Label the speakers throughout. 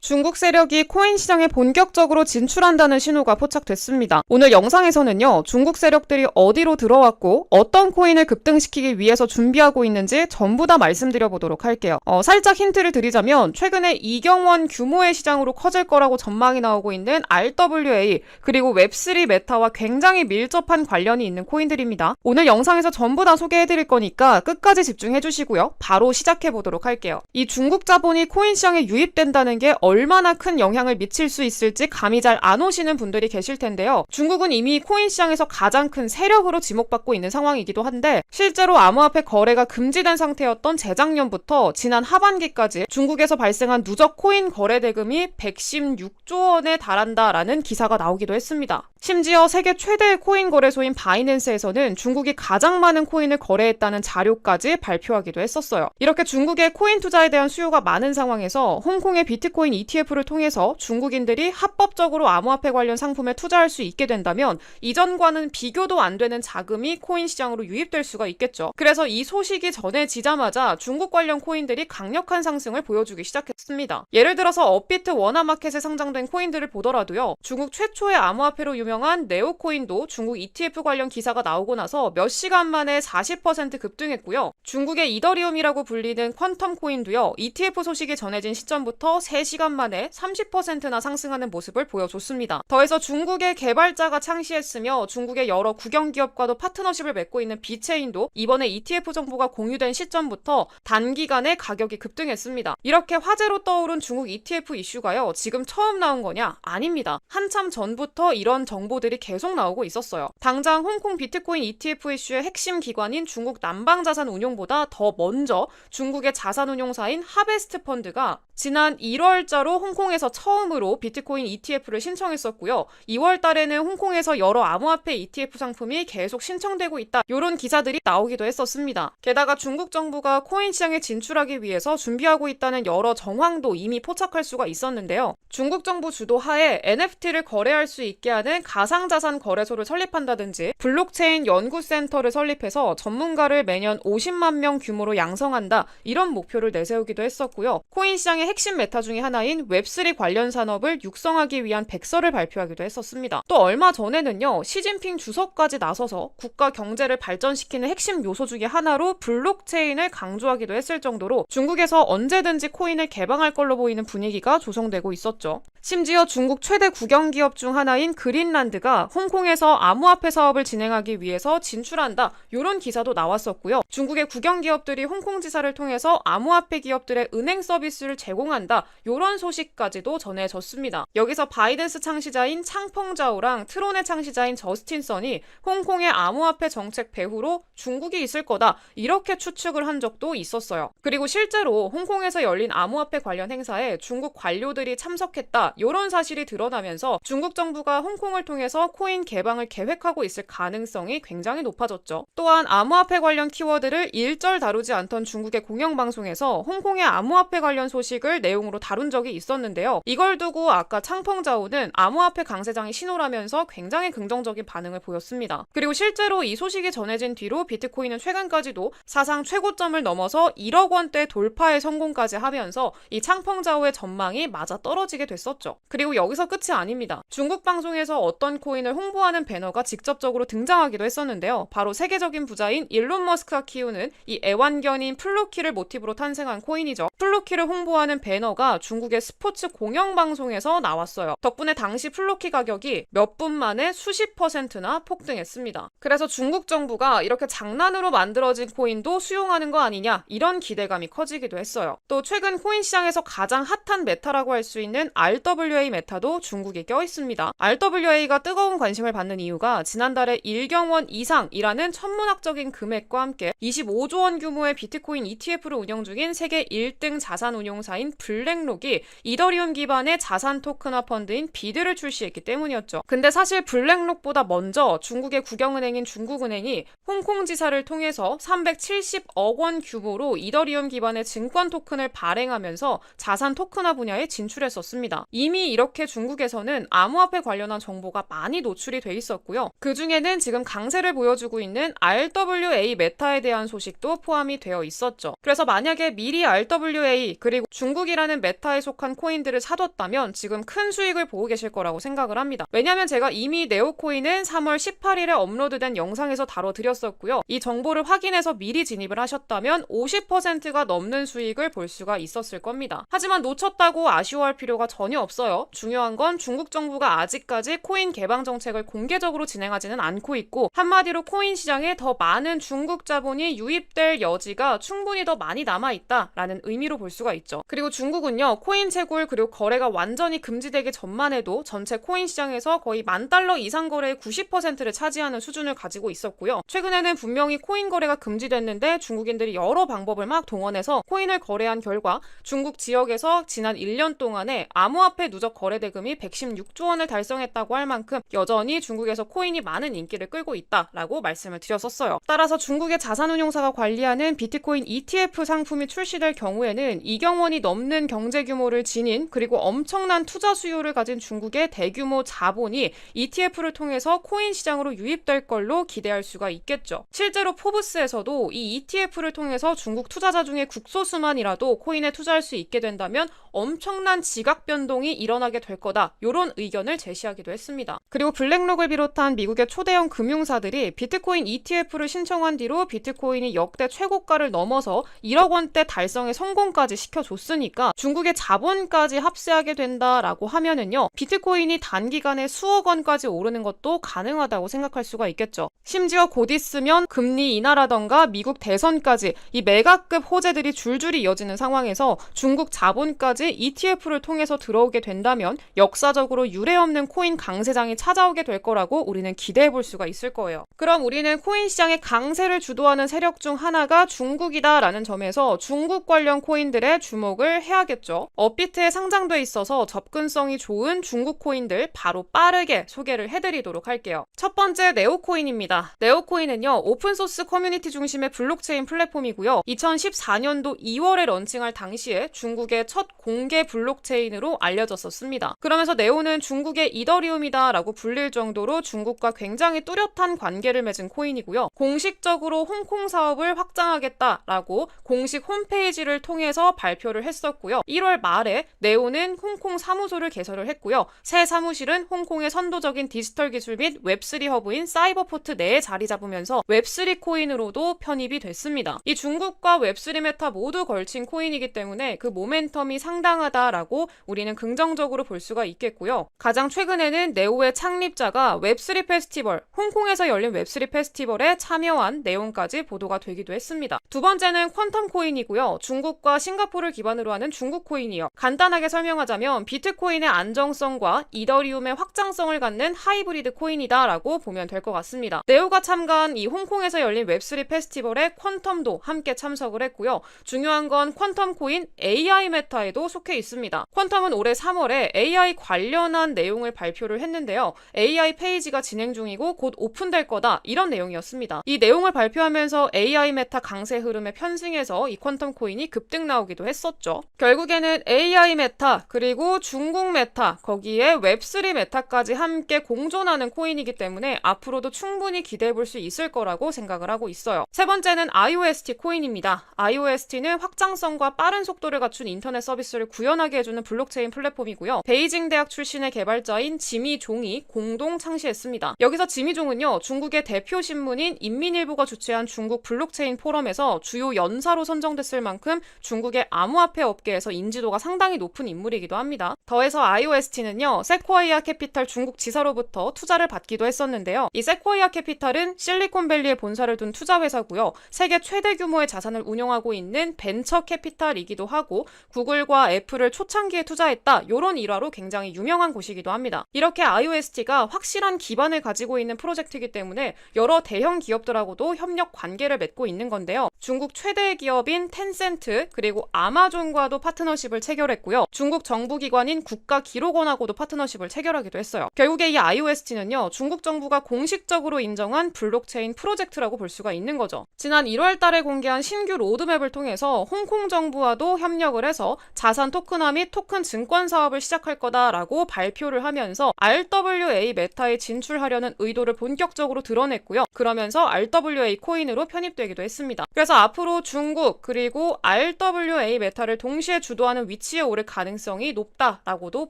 Speaker 1: 중국 세력이 코인 시장에 본격적으로 진출한다는 신호가 포착됐습니다. 오늘 영상에서는요, 중국 세력들이 어디로 들어왔고 어떤 코인을 급등시키기 위해서 준비하고 있는지 전부 다 말씀드려보도록 할게요. 살짝 힌트를 드리자면 최근에 이경원 규모의 시장으로 커질 거라고 전망이 나오고 있는 RWA 그리고 웹3 메타와 굉장히 밀접한 관련이 있는 코인들입니다. 오늘 영상에서 전부 다 소개해드릴 거니까 끝까지 집중해주시고요. 바로 시작해보도록 할게요. 이 중국 자본이 코인 시장에 유입된다는 게 얼마나 큰 영향을 미칠 수 있을지 감이 잘 안 오시는 분들이 계실 텐데요. 중국은 이미 코인 시장에서 가장 큰 세력으로 지목받고 있는 상황이기도 한데 실제로 암호화폐 거래가 금지된 상태였던 재작년부터 지난 하반기까지 중국에서 발생한 누적 코인 거래 대금이 116조 원에 달한다라는 기사가 나오기도 했습니다. 심지어 세계 최대의 코인 거래소인 바이낸스에서는 중국이 가장 많은 코인을 거래했다는 자료까지 발표하기도 했었어요. 이렇게 중국의 코인 투자에 대한 수요가 많은 상황에서 홍콩의 비트코인 ETF를 통해서 중국인들이 합법적으로 암호화폐 관련 상품에 투자할 수 있게 된다면 이전과는 비교도 안 되는 자금이 코인 시장으로 유입될 수가 있겠죠. 그래서 이 소식이 전해지자마자 중국 관련 코인들이 강력한 상승을 보여주기 시작했습니다. 예를 들어서 업비트 원화마켓에 상장된 코인들을 보더라도요. 중국 최초의 암호화폐로 유명한 네오코인도 중국 ETF 관련 기사가 나오고 나서 몇 시간 만에 40% 급등했고요. 중국의 이더리움이라고 불리는 퀀텀 코인도요. ETF 소식이 전해진 시점부터 3시간 만에 30%나 상승하는 모습을 보여줬습니다. 더해서 중국의 개발자가 창시했으며 중국의 여러 국영기업과도 파트너십을 맺고 있는 비체인도 이번에 ETF 정보가 공유된 시점부터 단기간에 가격이 급등했습니다. 이렇게 화제로 떠오른 중국 ETF 이슈가요. 지금 처음 나온 거냐? 아닙니다. 한참 전부터 이런 정보들이 계속 나오고 있었어요. 당장 홍콩 비트코인 ETF 이슈의 핵심 기관인 중국 남방자산운용보다 더 먼저 중국의 자산운용사인 하베스트 펀드가 지난 1월자로 홍콩에서 처음으로 비트코인 ETF를 신청했었고요. 2월 달에는 홍콩에서 여러 암호화폐 ETF 상품이 계속 신청되고 있다. 이런 기사들이 나오기도 했었습니다. 게다가 중국 정부가 코인 시장에 진출하기 위해서 준비하고 있다는 여러 정황도 이미 포착할 수가 있었는데요. 중국 정부 주도하에 NFT를 거래할 수 있게 하는 가상자산 거래소를 설립한다든지 블록체인 연구센터를 설립해서 전문가를 매년 50만 명 규모로 양성한다. 이런 목표를 내세우기도 했었고요. 코인 시장의 핵심 메타 중에 하나인 웹3 관련 산업을 육성하기 위한 백서를 발표하기도 했었습니다. 또 얼마 전에는요. 시진핑 주석까지 나서서 국가 경제를 발전시키는 핵심 요소 중에 하나로 블록체인을 강조하기도 했을 정도로 중국에서 언제든지 코인을 개방할 걸로 보이는 분위기가 조성되고 있었죠. 심지어 중국 최대 국영기업 중 하나인 그린란드가 홍콩에서 암호화폐 사업을 진행하기 위해서 진출한다. 이런 기사도 나왔었고요. 중국의 국영기업들이 홍콩 지사를 통해서 암호화폐 기업들의 은행 서비스를 제공한다. 이런 소식까지도 전해졌습니다. 여기서 바이낸스 창시자인 창펑자오랑 트론의 창시자인 저스틴 선이 홍콩의 암호화폐 정책 배후로 중국이 있을 거다. 이렇게 추측을 한 적도 있었어요. 그리고 실제로 홍콩에서 열린 암호화폐 관련 행사에 중국 관료들이 참석했다. 이런 사실이 드러나면서 중국 정부가 홍콩을 통해서 코인 개방을 계획하고 있을 가능성이 굉장히 높아졌죠. 또한 암호화폐 관련 키워드를 일절 다루지 않던 중국의 공영방송에서 홍콩의 암호화폐 관련 소식을 내용으로 다룬 적이 있었는데요. 이걸 두고 아까 창펑자오는 암호화폐 강세장이 신호라면서 굉장히 긍정적인 반응을 보였습니다. 그리고 실제로 이 소식이 전해진 뒤로 비트코인은 최근까지도 사상 최고점을 넘어서 1억 원대 돌파에 성공까지 하면서 이 창펑자오의 전망이 맞아 떨어지게 됐었죠. 그리고 여기서 끝이 아닙니다. 중국 방송에서 어떤 코인을 홍보하는 배너가 직접적으로 등장하기도 했었는데요. 바로 세계적인 부자인 일론 머스크가 키우는 이 애완견인 플루키를 모티브로 탄생한 코인이죠. 플루키를 홍보하는 배너가 중국의 스포츠 공영방송에서 나왔어요. 덕분에 당시 플루키 가격이 몇 분 만에 수십 %나 폭등했습니다. 그래서 중국 정부가 이렇게 장난으로 만들어진 코인도 수용하는 거 아니냐 이런 기대감이 커지기도 했어요. 또 최근 코인 시장에서 가장 핫한 메타라고 할 수 있는 RWA 메타도 중국에 껴있습니다. RWA가 뜨거운 관심을 받는 이유가 지난달에 1경원 이상이라는 천문학적인 금액과 함께 25조 원 규모의 비트코인 ETF를 운영 중인 세계 1등 자산 운용사인 블랙록이 이더리움 기반의 자산 토큰화 펀드인 비드를 출시했기 때문이었죠. 근데 사실 블랙록보다 먼저 중국의 국영은행인 중국은행이 홍콩 지사를 통해서 370억 원 규모로 이더리움 기반의 증권 토큰을 발행하면서 자산 토큰화 분야에 진출했었습니다. 이미 이렇게 중국에서는 암호화폐 관련한 정보가 많이 노출이 돼 있었고요. 그 중에는 지금 강세를 보여주고 있는 RWA 메타에 대한 소식도 포함이 되어 있었죠. 그래서 만약에 미리 RWA 그리고 중국이라는 메타에 속한 코인들을 사뒀다면 지금 큰 수익을 보고 계실 거라고 생각을 합니다. 왜냐하면 제가 이미 네오코인은 3월 18일에 업로드된 영상에서 다뤄드렸었고요. 이 정보를 확인해서 미리 진입을 하셨다면 50%가 넘는 수익을 볼 수가 있었을 겁니다. 하지만 놓쳤다고 아쉬워할 필요가 전혀 없어요. 중요한 건 중국 정부가 아직까지 코인 개방 정책을 공개적으로 진행하지는 않고 있고, 한마디로 코인 시장에 더 많은 중국 자본이 유입될 여지가 충분히 더 많이 남아있다라는 의미로 볼 수가 있죠. 그리고 중국은요, 코인 채굴 그리고 거래가 완전히 금지되기 전만 해도 전체 코인 시장에서 거의 $10,000 이상 거래의 90%를 차지하는 수준을 가지고 있었고요. 최근에는 분명히 코인 거래가 금지됐는데 중국인들이 여러 방법을 막 동원해서 코인을 거래한 결과 중국 지역에서 지난 1년 동안에 암호화폐 누적 거래 대금이 116조 원을 달성했다고 할 만큼 여전히 중국에서 코인이 많은 인기를 끌고 있다라고 말씀을 드렸었어요. 따라서 중국의 자산운용사가 관리하는 비트코인 ETF 상품이 출시될 경우에는 2경 원이 넘는 경제 규모를 지닌 그리고 엄청난 투자 수요를 가진 중국의 대규모 자본이 ETF를 통해서 코인 시장으로 유입될 걸로 기대할 수가 있겠죠. 실제로 포브스에서도 이 ETF를 통해서 중국 투자자 중에 국소수만이라도 코인에 투자할 수 있게 된다면 엄청난 지각 변동이 일어나게 될 거다, 이런 의견을 제시하기도 했습니다. 그리고 블랙록을 비롯한 미국의 초대형 금융사들이 비트코인 ETF를 신청한 뒤로 비트코인이 역대 최고가를 넘어서 1억 원대 달성의 성공까지 시켜줬으니까 중국의 자본까지 합세하게 된다라고 하면은요, 비트코인이 단기간에 수억 원까지 오르는 것도 가능하다고 생각할 수가 있겠죠. 심지어 곧 있으면 금리 인하라던가 미국 대선까지 이 메가급 호재들이 줄줄이 이어지는 상황에서 중국 자본까지 ETF를 통해서 들어오게 된다면 역사적으로 유례없는 코인 강세장이 찾아오게 될 거라고 우리는 기대해 볼 수가 있을 거예요. 그럼 우리는 코인 시장의 강세를 주도하는 세력 중 하나가 중국이다라는 점에서 중국 관련 코인들의 주목을 해야겠죠. 업비트에 상장돼 있어서 접근성이 좋은 중국 코인들 바로 빠르게 소개를 해드리도록 할게요. 첫 번째, 네오코인입니다. 네오코인은요, 오픈소스 커뮤니티 중심의 블록체인 플랫폼이고요. 2014년도 2월에 런칭할 당시에 중국의 첫 공개 블록체인으로 알려졌었습니다. 그러면서 네오는 중국의 이더리움이다 라고 불릴 정도로 중국과 굉장히 뚜렷한 관계를 맺은 코인이고요. 공식적으로 홍콩 사업을 확장하겠다라고 공식 홈페이지를 통해서 발표를 했었고요. 1월 말에 네오는 홍콩 사무소를 개설을 했고요. 새 사무실은 홍콩의 선도적인 디지털 기술 및 웹3 허브인 사이버포트 내에 자리 잡으면서 웹3 코인으로도 편입이 됐습니다. 이 중국과 웹3 메타 모두 걸친 코인이기 때문에 그 모멘텀이 상당하다라고 우리는 긍정적으로 볼 수가 있겠고요. 가장 최근에는 네오의 창립자가 웹3 페스티벌, 홍콩에서 열린 웹3 페스티벌에 참여한 내용까지 보도가 되기도 했습니다. 두 번째는 퀀텀 코인이고요. 중국과 싱가포르를 기반으로 하는 중국 코인이요. 간단하게 설명하자면 비트코인의 안정성과 이더리움의 확장성을 갖는 하이브리드 코인이다라고 보면 될 것 같습니다. 네오가 참가한 이 홍콩에서 열린 웹3 페스티벌에 퀀텀도 함께 참석을 했고요. 중요한 건 퀀텀 코인 AI 메타에도 속해 있습니다. 퀀텀은 올해 3월에 AI 관련한 내용을 발표를 했는데요. AI 페이지가 진행 중이고 곧 오픈될 거다, 이런 내용이었습니다. 이 내용을 발표하면서 AI 메타 강세 흐름에 편승해서 이 퀀텀 코인이 급등 나오기도 했었죠. 결국에는 AI 메타 그리고 중국 메타, 거기에 웹3 메타까지 함께 공존하는 코인이기 때문에 앞으로도 충분히 기대해 볼 수 있을 거라고 생각을 하고 있어요. 세 번째는 IOST 코인입니다. IOST는 확장성과 빠른 속도를 갖춘 인터넷 서비스를 구현하게 해주는 블록체인 플랫폼이고요. 베이징 대학 출신의 개발자인 지미종이 공동 창시했습니다. 여기서 지미종은요, 중국의 대표 신문인 인민일보가 주최한 중국 블록체인 포럼에서 주요 연사로 선정됐을 만큼 중국의 암호화폐 업계에서 인지도가 상당히 높은 인물이기도 합니다. 더해서 IOST는요, 세코이아 캐피탈 중국 지사로부터 투자를 받기도 했었는데요. 이 세코이아 캐피탈은 실리콘밸리에 본사를 둔 투자회사고요. 세계 최대 규모의 자산을 운영하고 있는 벤처 캐피탈이기도 하고 구글과 애플을 초창기에 투자했다, 이런 일화로 굉장히 유명한 곳이기도 합니다. 이렇게 IOST가 확실한 기반을 가지고 있는 프로젝트이기 때문에 여러 대형 기업들하고도 협력 관계를 맺고 있는 건데요. 중국 최대 기업인 텐센트 그리고 아마존과도 파트너십을 체결했고요. 중국 정부기관인 국가기록원하고도 파트너십을 체결하기도 했어요. 결국에 이 IOST는요, 중국 정부가 공식적으로 인정한 블록체인 프로젝트라고 볼 수가 있는 거죠. 지난 1월 달에 공개한 신규 로드맵을 통해서 홍콩 정부와도 협력을 해서 자산 토큰화 및 토큰 증권 사업을 시작할 거다라고 발표를 하면서 RWA 메타에 진출하려는 의도를 본격적으로 드러냈고요. 그러면서 RWA 코인으로 편입되기도 했습니다. 그래서 앞으로 중국 그리고 RWA 메타를 동시에 주도하는 위치에 오를 가능성이 높다라고도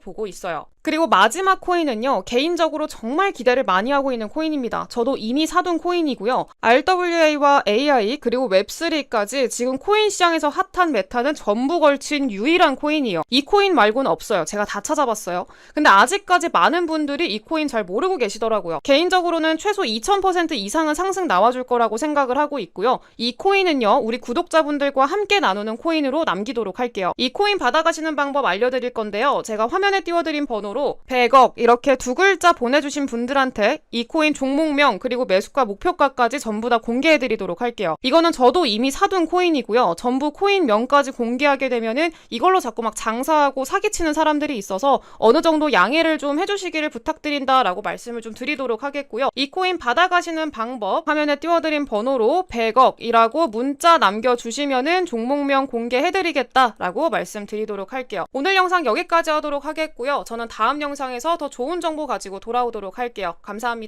Speaker 1: 보고 있어요. 그리고 마지막 코인은요, 개인적으로 정말 기대를 많이 하고 있는 코인입니다. 저도 이미 사둔 코인이고요. RWA와 AI 그리고 웹3까지 지금 코인 시장에서 핫한 메타는 전부 걸친 유일한 코인이에요. 이 코인 말고는 없어요. 제가 다 찾아봤어요. 근데 아직까지 많은 분들이 이 코인 잘 모르고 계시더라고요. 개인적으로는 최소 2000% 이상은 상승 나와줄 거라고 생각을 하고 있고요. 이 코인은요, 우리 구독자분들과 함께 나누는 코인으로 남기도록 할게요. 이 코인 받아가시는 방법 알려드릴 건데요. 제가 화면에 띄워드린 번호로 100억 이렇게 두 글자 보내주신 분들한테 이 코인 종목명 그리고 매수가 목표가까지 전부 다 공개해드리도록 할게요. 이거는 저도 이미 사둔 코인이고요. 전부 코인명까지 공개하게 되면은 이걸로 자꾸 막 장사하고 사기치는 사람들이 있어서 어느 정도 양해를 좀 해주시기를 부탁드린다라고 말씀을 좀 드리도록 하겠고요. 이 코인 받아가시는 방법 화면에 띄워드린 번호로 100억이라고 문자 남겨주시면은 종목명 공개해드리겠다라고 말씀드리도록 할게요. 오늘 영상 여기까지 하도록 하겠고요. 저는 다음 영상에서 더 좋은 정보 가지고 돌아오도록 할게요. 감사합니다.